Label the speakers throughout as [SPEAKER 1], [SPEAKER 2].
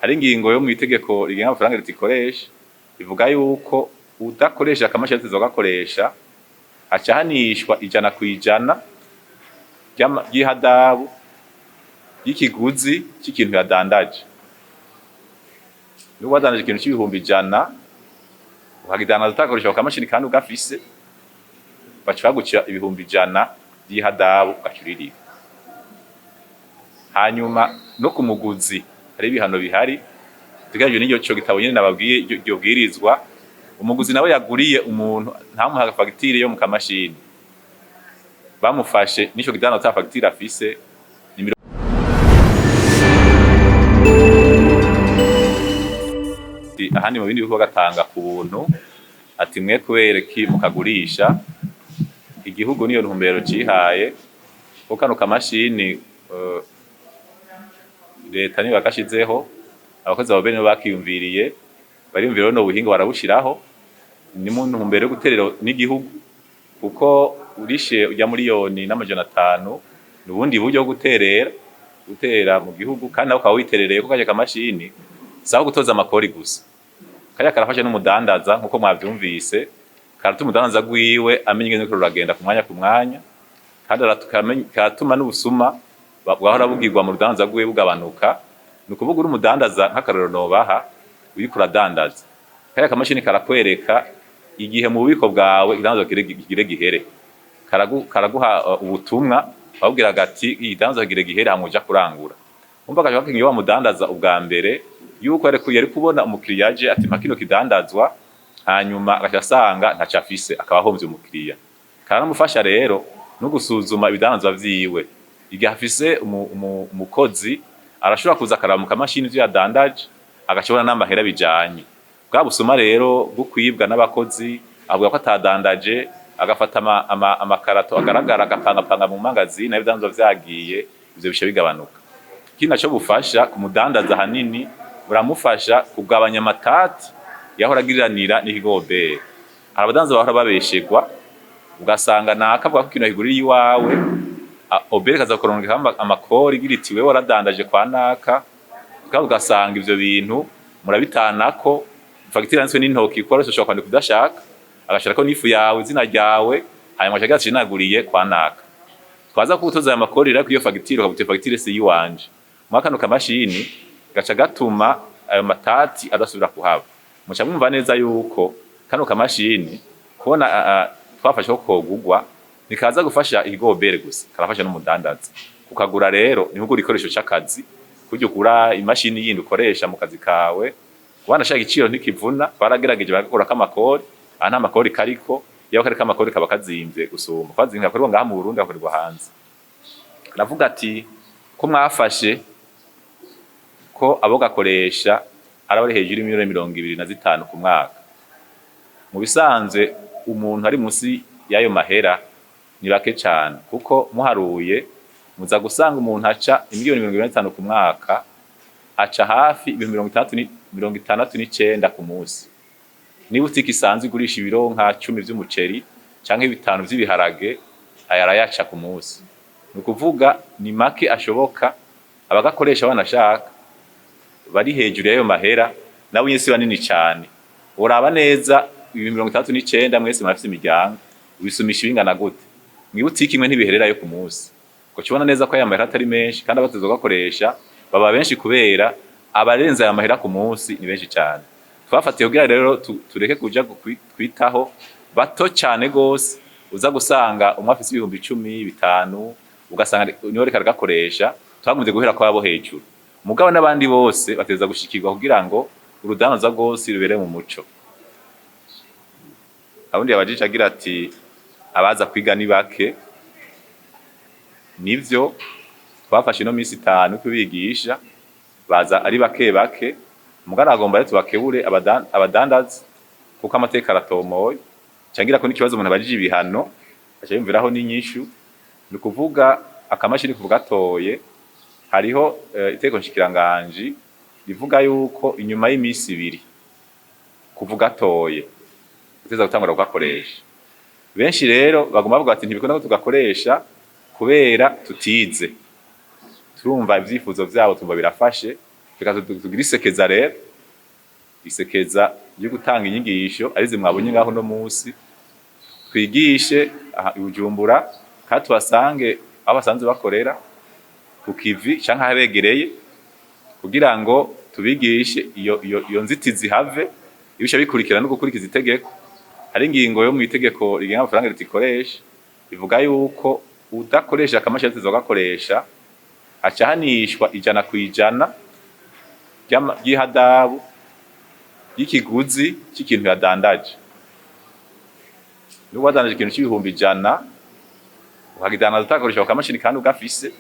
[SPEAKER 1] hari ingingo yo mu itegeko rigenga amafaranga ritikoresha ivuga yuko udakoresha akamashini tuzogakoresha aca hanishwa 100% y'ihadabu y'ikiguzi cy'ikintu yadandaje. Niba wadandaje ikintu cy'ibihumbi 100 ukagidandaza utakoresha akamashini kandi ugafise baca bagucira ibihumbi 100 y'ihadabu ugacuririye. Hanyuma no ku muguzi hari ibihano bihari tugaje n'icyo cyo gitabo nyine nababwiye iryo bwirizwa. Umuguzi nawe yaguriye umuntu ntamuha fagitire yo mu kamashini bamufashe n'icyo gidana ta fagitire afise ahandi mu bindi bihugu gatanga ku buntu ati mwe kubereki mukagurisha igihugu niyo ntumbero cihaye ko kano kamashini leta ni bakashizeho abakozi abo bene bakiyumviriye bariyumvira no buhinga barabushiraho ni mu ntumbero yo guterera n'igihugu kuko urishe ujya miliyoni n'500 nubundi buryo bwo gutera mu gihugu kandi nawe ukawiterereye ko kaje kamashini saho gutoza amakori gusa kaya karafasha n'umudandaza nkuko mwavyumvise karatuma umudandaza gwiwe amenye ingene ruragenda ku mwanya kandi karatuma n'ubusuma bwahora bugirwa mu rudandaza gwiwe bugabanuka nukuvuga uri umudandaza nk'akarero nobaha uri kuradandaza kaya kamashini karakwereka igihe mu bubiko bwawe idandaza gihere karaguha ubutumwa babwira gati idandaza gihere hamuja kurangura umva kaje bakingiye wa mudandaza ubwa mbere yuko yari kubona umukiriya aje ati makino kidandazwa hanyuma agashasanga ntacafise akaba ahomvye umukiriya karamufasha rero no gusuzuma ibidanazwa vyiwe igihe afise umukozi arashobora kuza akaraba mu kamashini ivyo yadandaje agashobora n'amahera bijanye bwa busuma rero bwo kwibwa n'abakozi avuga ko atadandaje agafata amakarato agaragara agapanga mu magazine ibidanazwa vyagiye ivyo bishe bigabanuka kina cyo bufasha ku mudandaza hanini buramufasha kugabanya amatati yahora agiriranira n'ikigobere. Abadandaza bahora babeshegwa ugasanga nakavuga ko kino higurira iwawe obere kaza kuronka amakori giritiwe waradandaje kwa naka kandi ugasanga ivyo bintu murabitanako fagitire yanswe n'intoki ko arashobora kwandika kudashaka agashira ko nifu yawe izina ryawe hanyuma cyagace naguriye kwa naka twaza kutoza aya makori rero iyo fagitire ukabute fagitire se yiwanje mwakano kamashini gaca gatuma ayo matati adasubira kuhaba muca mwumva neza yuko kano kamashini kubona twafashe ko kogugwa nikaza gufasha igobere gusa karafasha n'umudandaza ukagura rero ni ugura ikoresho cy'akazi kujya ugura imashini yindi ukoresha mu kazi kawe wana shaka igiciro ntikivuna baragerageje bagakora kamakori nta makori kariko yaho kariko amakori kaba kazimvye gusuma kwazinga kuri ngaha mu Burundi akorerwa hanze navuga ati ko mwafashe ko abo gakoresha arabari hejuru $225 ku mwaka mu bisanzwe umuntu ari munsi yayo mahera ni bake cyane kuko muharuye muza gusanga umuntu aca $1,050,000 ku mwaka aca hafi $369 ku munsi ni butiki isanzwe igurisha ibiro nka 10 vy'umuceri canke 5 vy'ibiharage ayarayaca ku munsi nukuvuga ni make ashoboka abagakoresha banashaka bari hejuru yayo mahera nawe yesi banini cyane uraba neza 39 mwese mafise imiryango ubisumisha bingana gute mwibutiki imwe ntibiherera yo ku munsi ko kibona neza ko aya mahera atari menshi kandi abatezo gakoresha baba benshi kubera abarenza aya mahera ku munsi ni benshi cyane twafatiye kugira rero tureke kuja kwitaho bato cyane gose uza gusanga umwafisi ibihumbi 10 ugasanga niho reka gakoresha twagumize guhera kwa abo hejuru mugabo n'abandi bose bateza gushikirwa kugira ngo urudanaza gose rubere mu muco. Abundi abajije agira ati abaza kwiga ni bake nivyo twafashe no minsi 5 kubigisha baza ari bake mugara agomba rero tubakebure abadandaza kuko amateka aratomoye cyangira ko n'ikibazo umuntu abajije ibihano acayumviraho n'inyishu ni kuvuga akamashini kuvuga toye hariho iteko nshikiranganje rivuga yuko inyuma y'imisi 2 kuvuga toye uteza gutangura kugakoresha benshi rero bagomba bavuga ati ntibikunda ko tugakoresha kubera tutize turumva ivyifuzo vyabo tumva birafashe reka tugire isekeza rero, isekeza ryo gutanga inyigisho arize mwabonye ngaho no munsi, twigishe aha i Bujumbura kandi tubasange aho basanzwe bakorera ku kivi canke ahabegereye kugira ngo tubigishe iyo nzitizi have ibisha bikurikira no gukurikiza itegeko. Hari ingingo yo mu itegeko rigenga amafaranga ritikoresha ivuga yuko udakoresha akamashini tuzogakoresha acahanishwa 100% y'ihadabu y'ikiguzi cy'ikintu yadandaje. Nuko wadandaje ikintu c'ibihumbi 100 ukagidandaza utakoresha akamashini kandi ugafise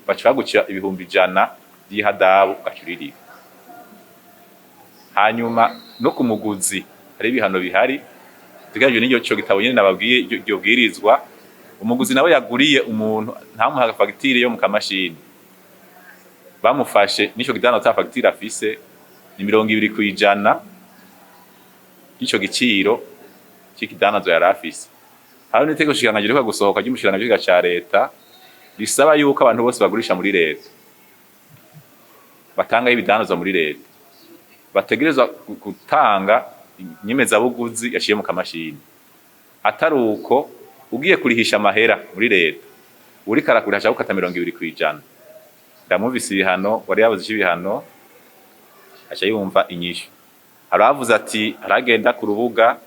[SPEAKER 1] baca bagucira ibihumbi 100 y'ihadabu ugacuririye. Hanyuma no ku muguzi hari ibihano bihari tugaje n'icyo cyo gitabo nyene nababwiye iryo bwirizwa. Umuguzi nawe yaguriye umuntu ntamuha fagitire yo mu kamashini, bamufashe nico gidana ta fagitire afise ni 20% y'ico giciro cy'ikidanazo yari afise. Hari n'iteko shikanganje riko gusohoka ry'umushiranganje ca leta risaba yuko abantu bose bagurisha muri leta batanga ibidanazo muri leta bategerezwa gutanga inyemezabuguzi yaciye mu kamashini. Atari uko ugiye kurihisha amahera muri leta uri karakurisha ukata 20%. Ndamuvise ibihano wari yabuze ibihano aca yumva inyishu. Aravuze ati aragenda ku rubuga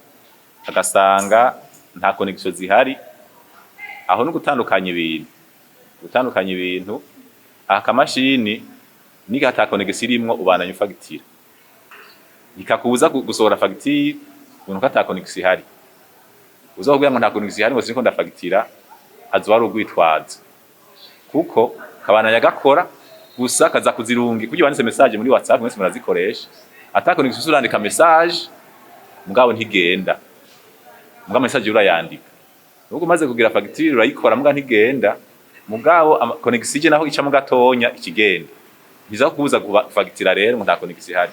[SPEAKER 1] agasanga nta connection zihari, aho no gutandukanya ibintu akamashini niga ata connection irimwo ubandanya fagitira ikakubuza gusohora fagitire umuntu ata connection ihari. Uzokubwira ngo nta connection ihari ngo siniko ndafagitira azoba ari ugwitwaza kuko kabana yagakora gusa kaza kuzirungi kugira banditse message muri WhatsApp mwese murazikoresha ata connection urandika message mugabo ntigenda, mugabo message urayandika nuko maze kugira fagitire urayikora mugabo ntigenda, mugabo connection je naho ica mu gatonya ikigenda biza kubuza fagitira rero ngo nta connection ihari.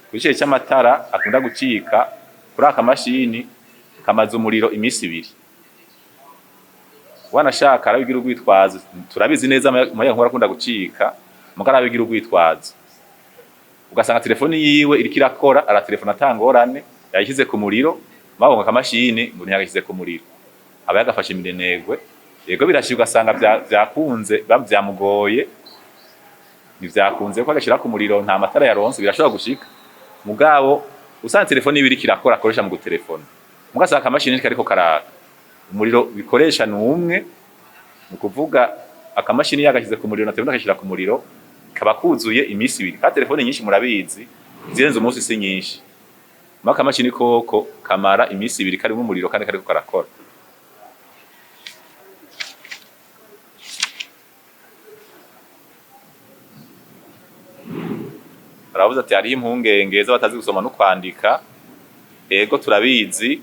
[SPEAKER 1] Kugice cy'amatara akunda gucika kuri akamashini kamaze umuriro imisi 2 wanashaka arabigira ugwitwaza turabizi neza amaye nkora akunda gucika mugara abigira ugwitwaza ugasanga telefoni yiwe iriko irakora ara telefone atangorane yayishyize ku muriro babonga akamashini ngo ntiyagashyize ku muriro aba yagafashe iminenegwe yego birashika ugasanga byakunze byamugoye nivyakunze ko agashira ku muriro nta matara yaronse birashobora gushika mugabo usanga telefoni ibiri kirakora akoresha mu gutelefona mugasanga akamashini kariko karaka umuriro bikoresha numwe nukuvuga akamashini yagashyize ku muriro na telefone akashira ku muriro kaba kuzuye imisi 2 ka telefone nyinshi murabizi zirenze umunsi si nyinshi akamashini koko kamara imisi 2 kari mu muriro kandi kariko karakora. Aravuze ati hari impungenge z'abatazi gusoma no kwandika, ego turabizi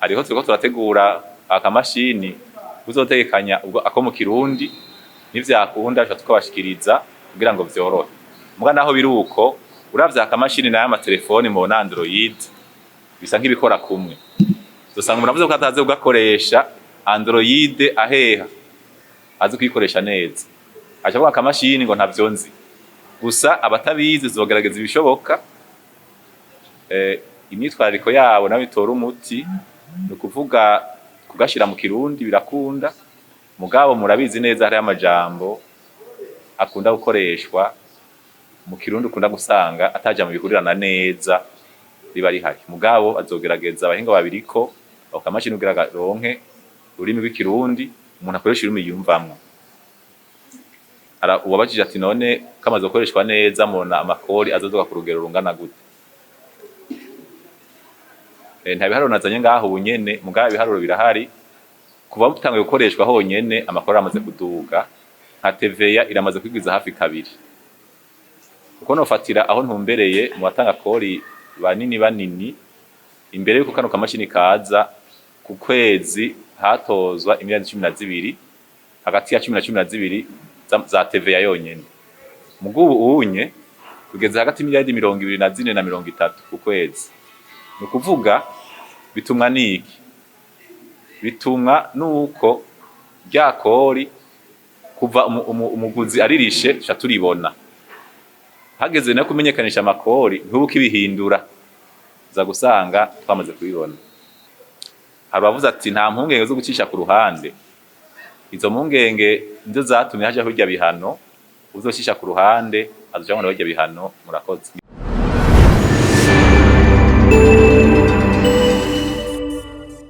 [SPEAKER 1] ariho turiko turategura akamashini uzotegekanya ubwo ako mu Kirundi nivyakunda cyo tukabashikiriza kugira ngo vyorohe. Muga naho biruko uravya akamashini na ya telefone mu Android bisa nk'ibikora kumwe. Dusanga muravuze ko ataze ugakoresha Android aheha azi kwikoresha neza. Acha kwa akamashini ngo ntavyo nzi. Gusa abatabizi zogerageza ibishoboka imyitwarariko yabo nabitora umuti no kuvuga kugashira mu Kirundi birakunda mugabo murabizi neza hari amajambo akunda gukoreshwa mu Kirundi ukunda gusanga ataja mu bikurirana neza riba rihari mugabo azogerageza abahinga babiriko akamashini ugira ronke urimi rw'ikirundi umuntu akoresha urimi yumvamwo. Ara ubabajije ati none kamaze gukoreshwa neza mubona amakori azodoka ku rugero rungana gute? Nta biharuro nazanye ngaho ubunyene mugabo ibiharuro birahari kuva butangiye gukoreshwa honyene amakori amaze kuduga nka TVA iramaze kwigwiza hafi 2 uko nofatira aho ntumbereye mu batanga kori banini imbere yuko kano kamashini kaza ku kwezi hatozwa imiliyoni 12 hagati ya 10 na 12 za TVA yonyene mugubu unye kugeza hagati miliyoni 24 na 30 ku kwezi. Nukuvuga bitumwa niki? Bitumwa nuko rya kori kuva umuguzi aririshe cha turibona hageze no kumenyekanisha amakori ntubukibihindura, uza gusanga twamaze kubibona. Hari abavuze ati nta mpungenge zo gucisha ku ruhande, izo mpungenge nizo zatumye haja hirya bihano, uzocisha ku ruhande azoja ngo barya bihano. Murakoze.